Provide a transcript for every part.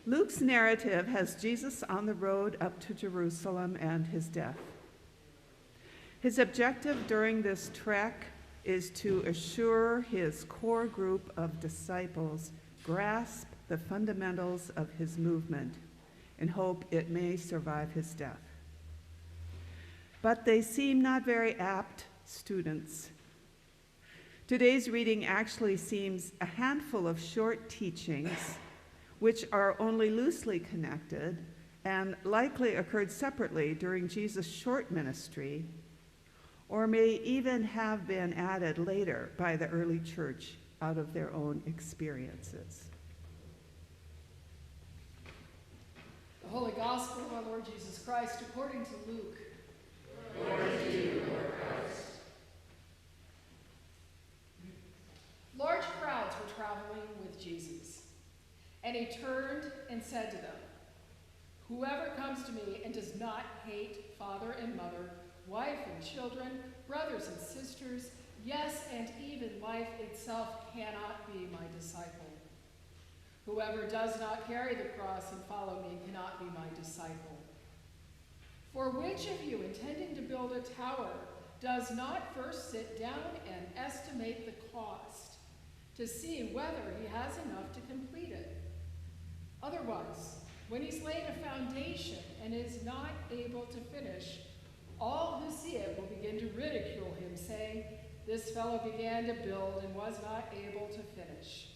Luke's narrative has Jesus on the road up to Jerusalem and his death. His objective during this trek is to assure his core group of disciples grasp the fundamentals of his movement in hope it may survive his death. But they seem not very apt students. Today's reading actually seems a handful of short teachings which are only loosely connected and likely occurred separately during Jesus' short ministry, or may even have been added later by the early church out of their own experiences. The Holy Gospel of our Lord Jesus Christ according to Luke. Glory to you, Lord Christ. Large crowds were traveling with Jesus, and he turned and said to them, "Whoever comes to me and does not hate father and mother, wife and children, brothers and sisters, yes, and even life itself cannot be my disciple. Whoever does not carry the cross and follow me cannot be my disciple. For which of you, intending to build a tower, does not first sit down and estimate the cost to see whether he has enough to complete it? Otherwise, when he's laid a foundation and is not able to finish, all who see it will begin to ridicule him, saying, 'This fellow began to build and was not able to finish.'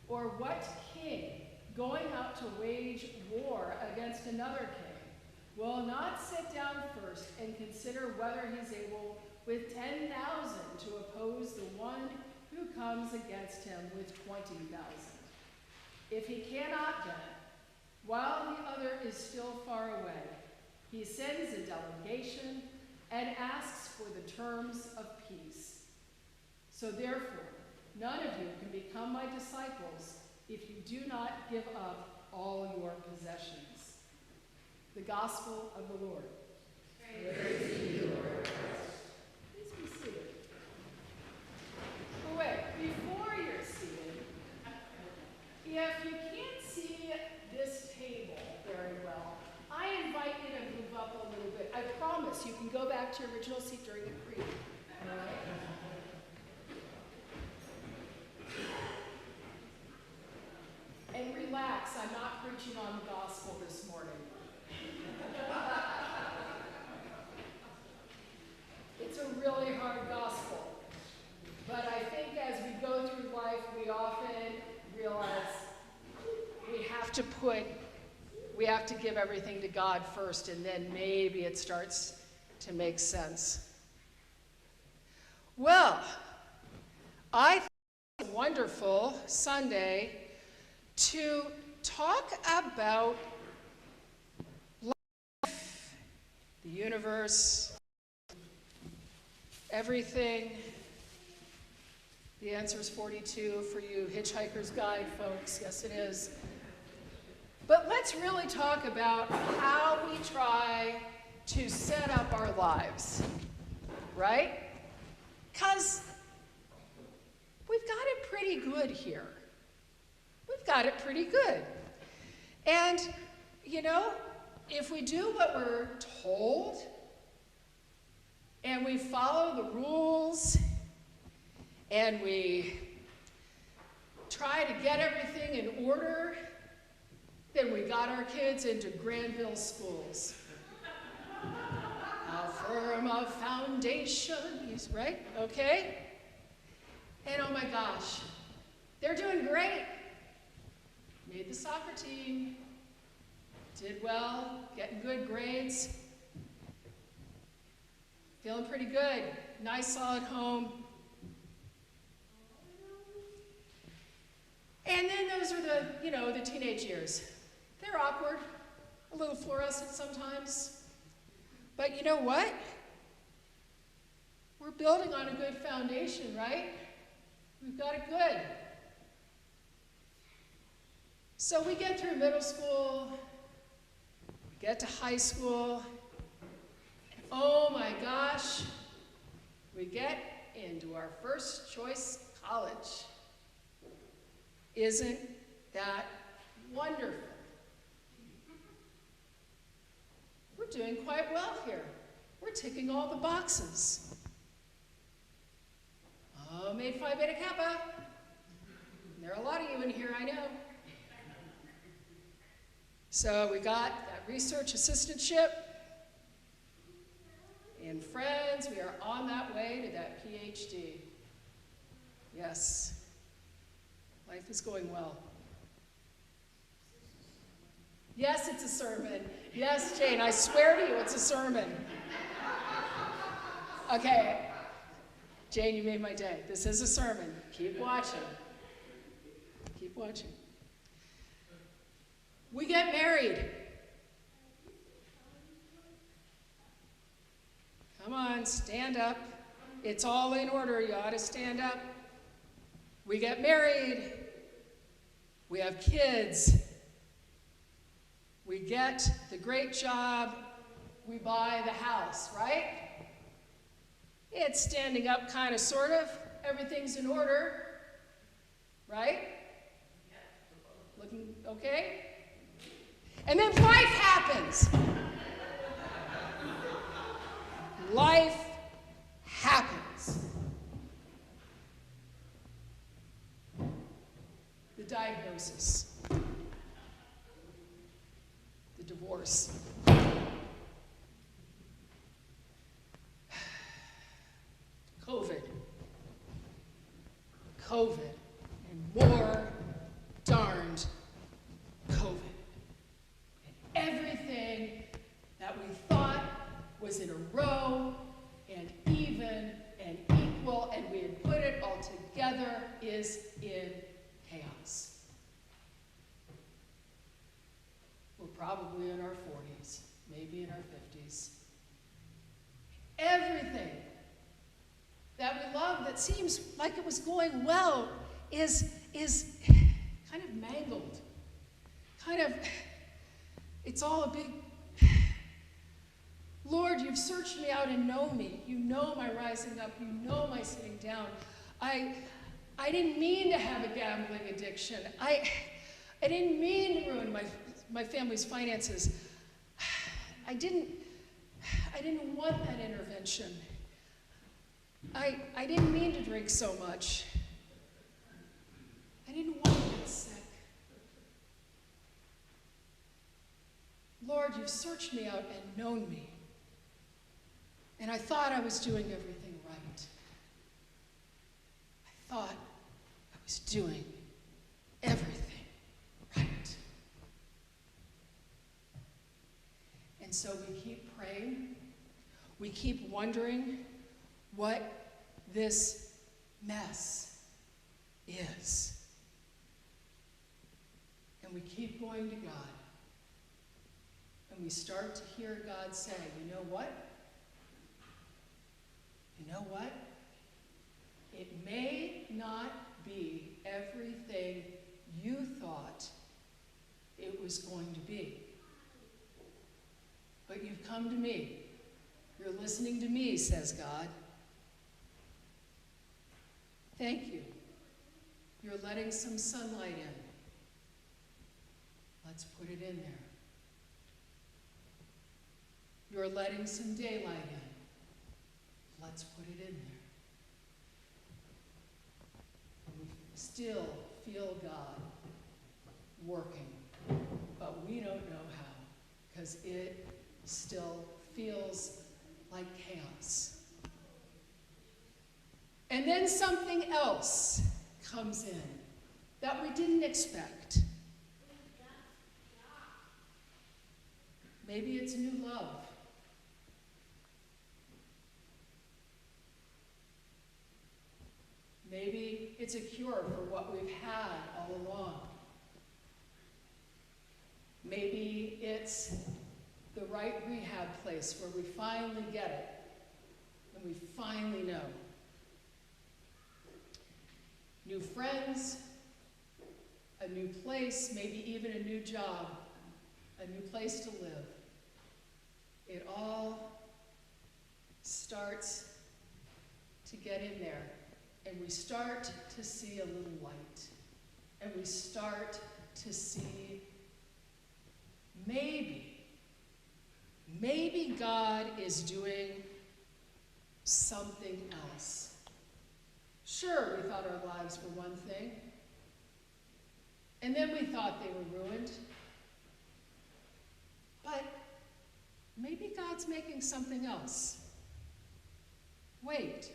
Or what king, going out to wage war against another king, will not sit down first and consider whether he's able with 10,000 to oppose the one who comes against him with 20,000? If he cannot then, while the other is still far away, he sends a delegation and asks for the terms of peace. So therefore, none of you can become my disciples if you do not give up all your possessions." The Gospel of the Lord. Praise to you, Lord Christ. Please be seated. Oh, wait, before you're seated, if you can't see this table very well, I invite you to move up a little bit. I promise you can go back to your original seat during the creed. All right? And relax, I'm not preaching on the gospel this morning. It's a really hard gospel. But I think as we go through life, we often realize we have to give everything to God first, and then maybe it starts to make sense. Well, I think it's a wonderful Sunday to talk about life, the universe, everything. The answer is 42 for you Hitchhiker's Guide folks. Yes, it is. But let's really talk about how we try to set up our lives, right? Because we've got it pretty good here. We've got it pretty good. And, you know, if we do what we're told and we follow the rules and we try to get everything in order, then we got our kids into Granville schools. A firm of foundation, right? Okay? And oh my gosh, they're doing great. Made the soccer team, did well, getting good grades, feeling pretty good, nice solid home. And then those are the teenage years. They're awkward, a little fluorescent sometimes. But you know what? We're building on a good foundation, right? We've got it good. So we get through middle school, we get to high school, and oh my gosh, we get into our first choice college. Isn't that wonderful? doing quite well here. We're ticking all the boxes. Oh, made Phi Beta Kappa. There are a lot of you in here, I know. So we got that research assistantship. And friends, we are on that way to that PhD. Yes, life is going well. Yes, it's a sermon. Yes, Jane, I swear to you, it's a sermon. Okay, Jane, you made my day. This is a sermon. Keep watching. Keep watching. We get married. Come on, stand up. It's all in order. You ought to stand up. We get married. We have kids. We get the great job. We buy the house, right? It's standing up, kind of, sort of. Everything's in order, right? Looking okay? And then life happens. Life happens. The diagnosis. The divorce. COVID. And more darned COVID. And everything that we thought was in a row and even and equal, and we had put it all together, is in chaos. We're probably in our 40s, maybe in our 50s. Everything that we love that seems like it was going well is kind of mangled. It's all a big, Lord, you've searched me out and know me. You know my rising up. You know my sitting down. I didn't mean to have a gambling addiction. I didn't mean to ruin my family's finances. I didn't want that intervention. I didn't mean to drink so much. I didn't want to get sick. Lord, you've searched me out and known me. And I thought I was doing everything right. I thought I was doing everything right. And so we keep praying. We keep wondering what this mess is. And we keep going to God. And we start to hear God say, you know what? You know what? It may not be everything you thought it was going to be. But you've come to me. You're listening to me, says God. Thank you. You're letting some sunlight in. Let's put it in there. You're letting some daylight in. Let's put it in there. And we still feel God working, but we don't know how, because it still feels like chaos. And then something else comes in that we didn't expect. Maybe it's new love. Maybe it's a cure for what we've had all along. Maybe it's the right rehab place where we finally get it and we finally know. New friends, a new place, maybe even a new job, a new place to live. It all starts to get in there. And we start to see a little light. And we start to see maybe maybe God is doing something else. Sure, we thought our lives were one thing, and then we thought they were ruined. But maybe God's making something else. Wait.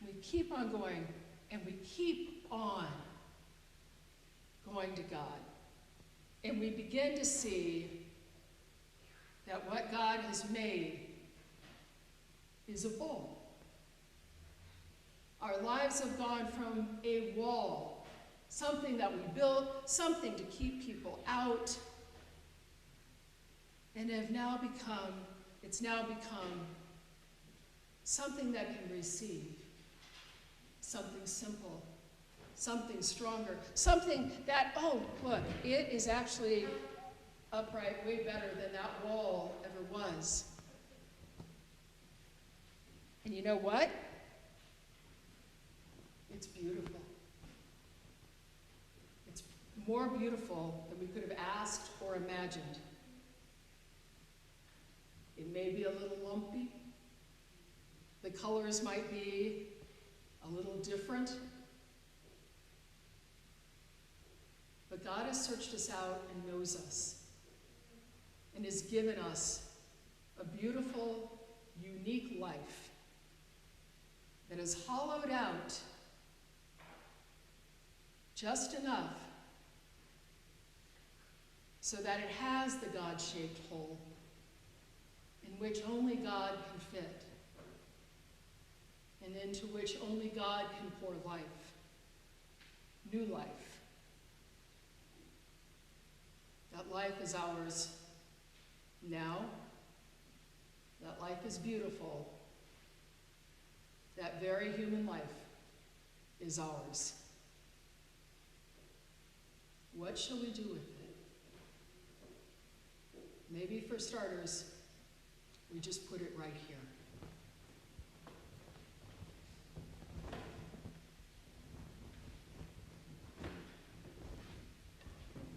We keep on going, and we keep on going to God. And we begin to see that what God has made is a bowl. Our lives have gone from a wall, something that we built, something to keep people out, and it's now become something that can receive, something simple, something stronger, something that, oh, look, it is actually upright way better than that wall ever was. And you know what? It's beautiful. It's more beautiful than we could have asked or imagined. It may be a little lumpy. The colors might be a little different. But God has searched us out and knows us and has given us a beautiful, unique life that is hollowed out just enough so that it has the God-shaped hole in which only God can fit and into which only God can pour life, new life. That life is ours now. That life is beautiful. That very human life is ours. What shall we do with it? Maybe for starters, we just put it right here.